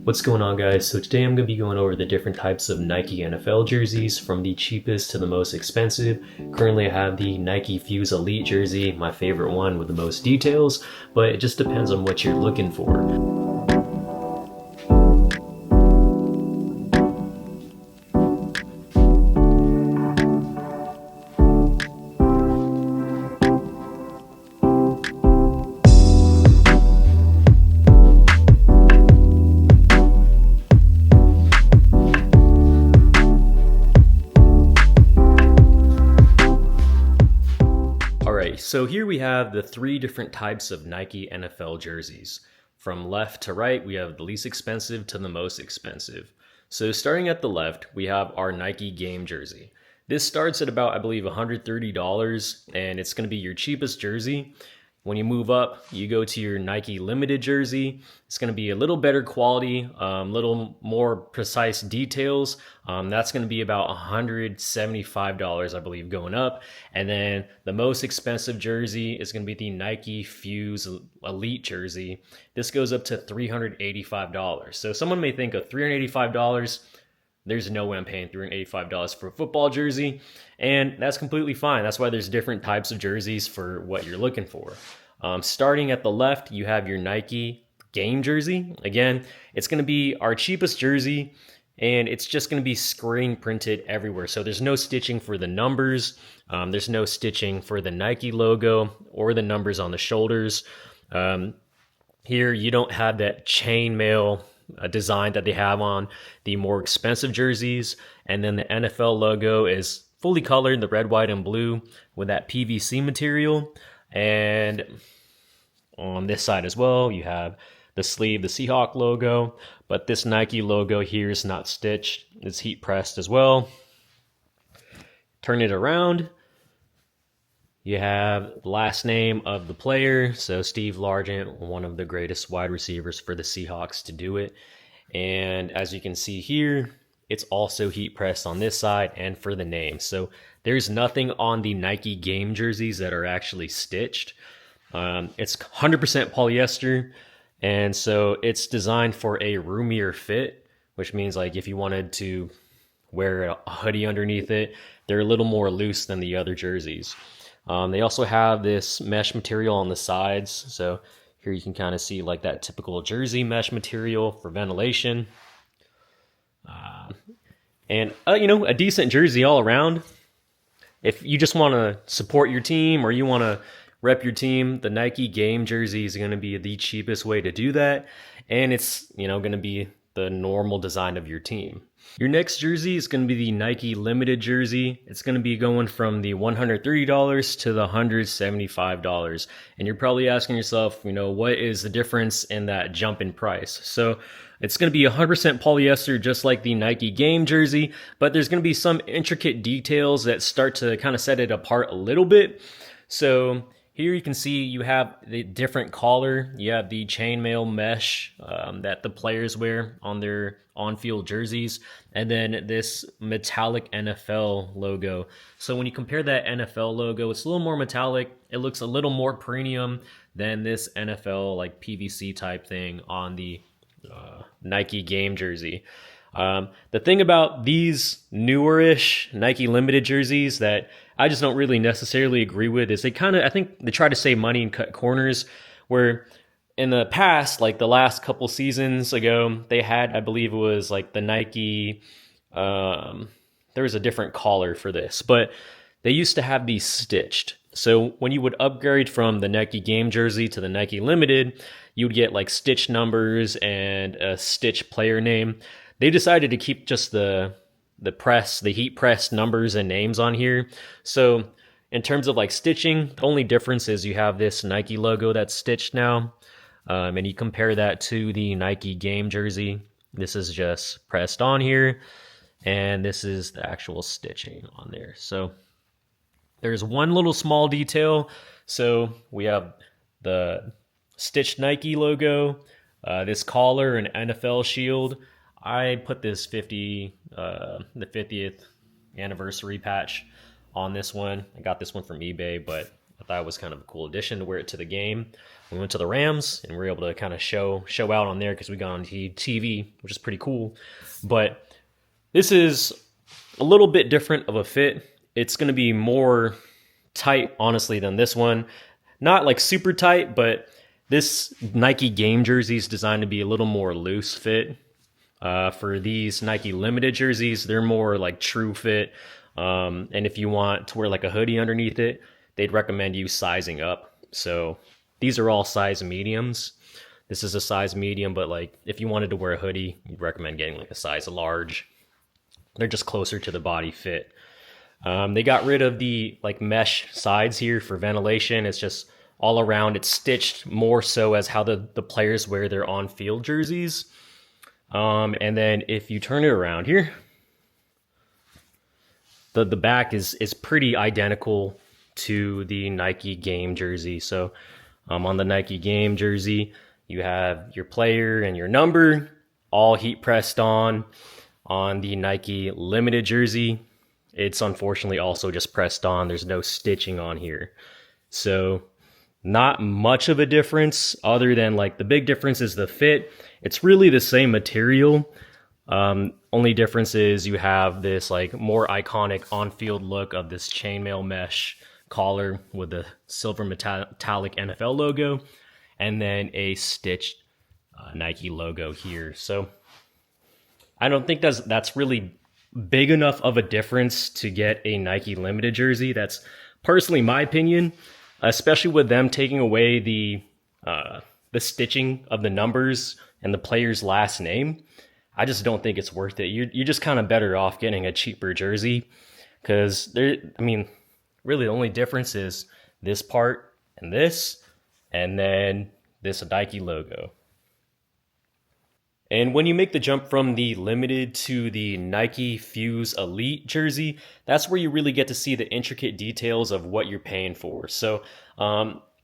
What's going on, guys? So today I'm going to be going over the different types of Nike NFL jerseys from the cheapest to the most expensive. Currently I have the Nike Fuse Elite jersey, my favorite one with the most details, but it just depends on what you're looking for. Alright, so here we have the three different types of Nike NFL jerseys. From left to right, we have the least expensive to the most expensive. So starting at the left, we have our Nike game jersey. This starts at about, I believe, $130, and it's going to be your cheapest jersey. When you move up, you go to your Nike limited jersey. It's going to be a little better quality, little more precise details. That's going to be about $175, I believe, going up. And then the most expensive jersey is going to be the Nike Fuse Elite jersey. This goes up to $385. So someone may think of $385, there's no way I'm paying $385 for a football jersey, and that's completely fine. That's why there's different types of jerseys for what you're looking for. Starting at the left, you have your Nike game jersey. Again, it's going to be our cheapest jersey, and it's just going to be screen printed everywhere. So there's no stitching for the numbers. There's no stitching for the Nike logo or the numbers on the shoulders. Here, you don't have that chainmail design that they have on the more expensive jerseys. And then the NFL logo is fully colored, the red, white, and blue with that PVC material. And on this side as well, you have the sleeve, the Seahawks logo, but this Nike logo here is not stitched. It's heat pressed as well. Turn it around. You have the last name of the player. So Steve Largent, one of the greatest wide receivers for the Seahawks to do it. And as you can see here, it's also heat pressed on this side and for the name. So there's nothing on the Nike game jerseys that are actually stitched. It's 100% polyester. And so it's designed for a roomier fit, which means like if you wanted to wear a hoodie underneath it, they're a little more loose than the other jerseys. They also have this mesh material on the sides. So here you can kind of see like that typical jersey mesh material for ventilation. And a decent jersey all around. If you just want to support your team or you want to rep your team, the Nike game jersey is going to be the cheapest way to do that. And it's, going to be the normal design of your team. Your next jersey is going to be the Nike limited jersey. It's going to be going from the $130 to the $175. And you're probably asking yourself, what is the difference in that jump in price? So it's going to be 100% polyester, just like the Nike game jersey, but there's going to be some intricate details that start to kind of set it apart a little bit. So here you can see you have the different collar. You have the chainmail mesh that the players wear on their on-field jerseys, and then this metallic NFL logo. So when you compare that NFL logo, it's a little more metallic. It looks a little more premium than this NFL like PVC type thing on the Nike game jersey. The thing about these newerish Nike limited jerseys that I just don't really necessarily agree with is I think they try to save money and cut corners, where in the past, like the last couple seasons ago, they had, I believe it was like the Nike, there was a different collar for this, but they used to have these stitched. So when you would upgrade from the Nike game jersey to the Nike limited, you would get like stitch numbers and a stitch player name. They decided to keep just the heat pressed numbers and names on here. So in terms of like stitching, the only difference is you have this Nike logo that's stitched now. And you compare that to the Nike game jersey. This is just pressed on here, and this is the actual stitching on there. So there's one little small detail. So we have the stitched Nike logo, this collar, and NFL shield. I put this the 50th anniversary patch on this one. I got this one from eBay, but I thought it was kind of a cool addition to wear it to the game. We went to the Rams and we were able to kind of show out on there because we got on TV, which is pretty cool. But this is a little bit different of a fit. It's going to be more tight, honestly, than this one. Not like super tight, but this Nike game jersey is designed to be a little more loose fit. For these Nike limited jerseys, they're more like true fit. And if you want to wear like a hoodie underneath it, they'd recommend you sizing up. So these are all size mediums. This is a size medium, but like if you wanted to wear a hoodie, you'd recommend getting like a size large. They're just closer to the body fit. They got rid of the like mesh sides here for ventilation. It's just all around. It's stitched more so as how the players wear their on-field jerseys. And then if you turn it around here, the back is pretty identical to the Nike game jersey. So on the Nike game jersey, you have your player and your number all heat pressed on. On the Nike limited jersey, it's unfortunately also just pressed on. There's no stitching on here. So not much of a difference other than like the big difference is the fit. It's really the same material. Only difference is you have this like more iconic on-field look of this chainmail mesh collar with the silver metallic NFL logo, and then a stitched Nike logo here. So I don't think that's really big enough of a difference to get a Nike limited jersey. That's personally my opinion, especially with them taking away the stitching of the numbers and the player's last name. I just don't think it's worth it. You're just kind of better off getting a cheaper jersey because really the only difference is this part and then this Nike logo. And when you make the jump from the limited to the Nike Fuse Elite jersey, that's where you really get to see the intricate details of what you're paying for. So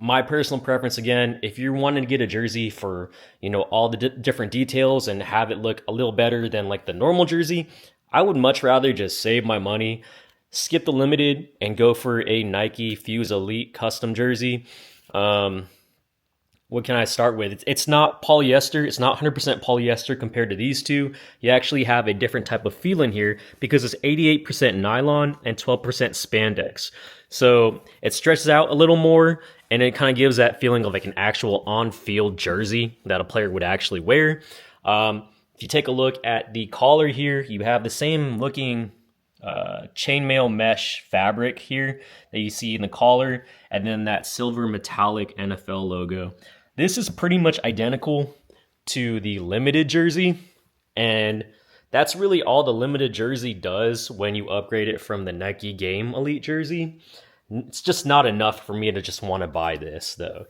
my personal preference, again, if you're wanting to get a jersey for, all the different details and have it look a little better than like the normal jersey, I would much rather just save my money, skip the limited, and go for a Nike Fuse Elite custom jersey. What can I start with? It's not polyester. It's not 100% polyester compared to these two. You actually have a different type of feel in here because it's 88% nylon and 12% spandex. So it stretches out a little more and it kind of gives that feeling of like an actual on-field jersey that a player would actually wear. If you take a look at the collar here, you have the same looking chainmail mesh fabric here that you see in the collar, and then that silver metallic NFL logo. This is pretty much identical to the limited jersey, and that's really all the limited jersey does when you upgrade it from the Nike Game Elite jersey. It's just not enough for me to just want to buy this, though.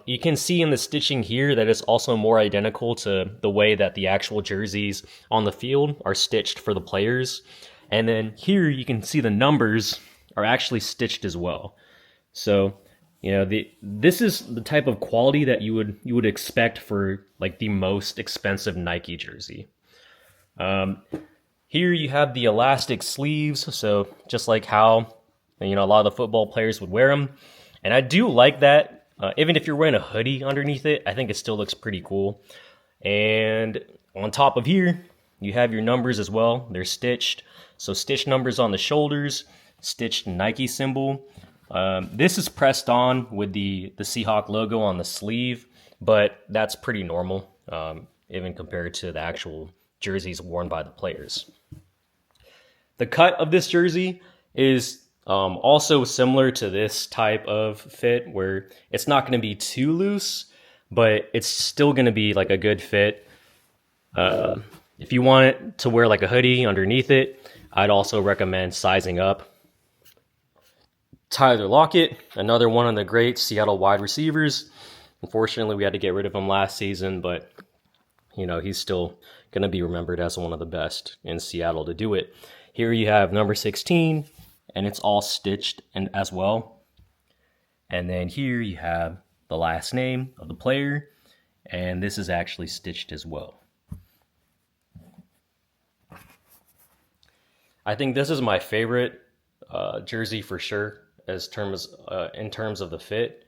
You can see in the stitching here that it's also more identical to the way that the actual jerseys on the field are stitched for the players. And then here you can see the numbers are actually stitched as well. So, this is the type of quality that you would expect for like the most expensive Nike jersey. Here you have the elastic sleeves, so just like how a lot of the football players would wear them. And I do like that. Even if you're wearing a hoodie underneath it, I think it still looks pretty cool. And on top of here, you have your numbers as well. They're stitched. So stitched numbers on the shoulders, stitched Nike symbol. This is pressed on with the Seahawk logo on the sleeve, but that's pretty normal, even compared to the actual jerseys worn by the players. The cut of this jersey is also similar to this type of fit where it's not going to be too loose, but it's still going to be like a good fit. If you want it to wear like a hoodie underneath it, I'd also recommend sizing up. Tyler Lockett, another one of the great Seattle wide receivers. Unfortunately, we had to get rid of him last season, but he's still going to be remembered as one of the best in Seattle to do it. Here you have number 16, and it's all stitched and as well. And then here you have the last name of the player, and this is actually stitched as well. I think this is my favorite jersey for sure, in terms of the fit.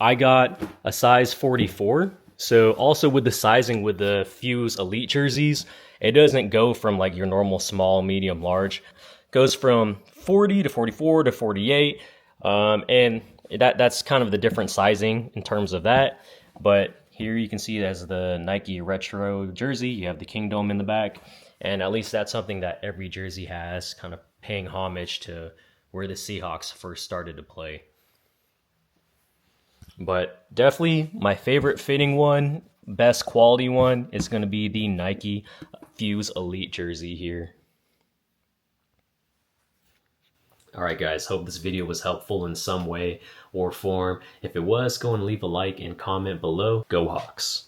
I got a size 44. So also with the sizing with the Fuse Elite jerseys, it doesn't go from like your normal small, medium, large. It goes from 40 to 44 to 48. And that's kind of the different sizing in terms of that. But here you can see it as the Nike Retro jersey. You have the Kingdom in the back. And at least that's something that every jersey has, kind of paying homage to where the Seahawks first started to play. But definitely my favorite fitting one, best quality one, is going to be the Nike Fuse Elite jersey here. Alright guys, hope this video was helpful in some way or form. If it was, go and leave a like and comment below. Go Hawks!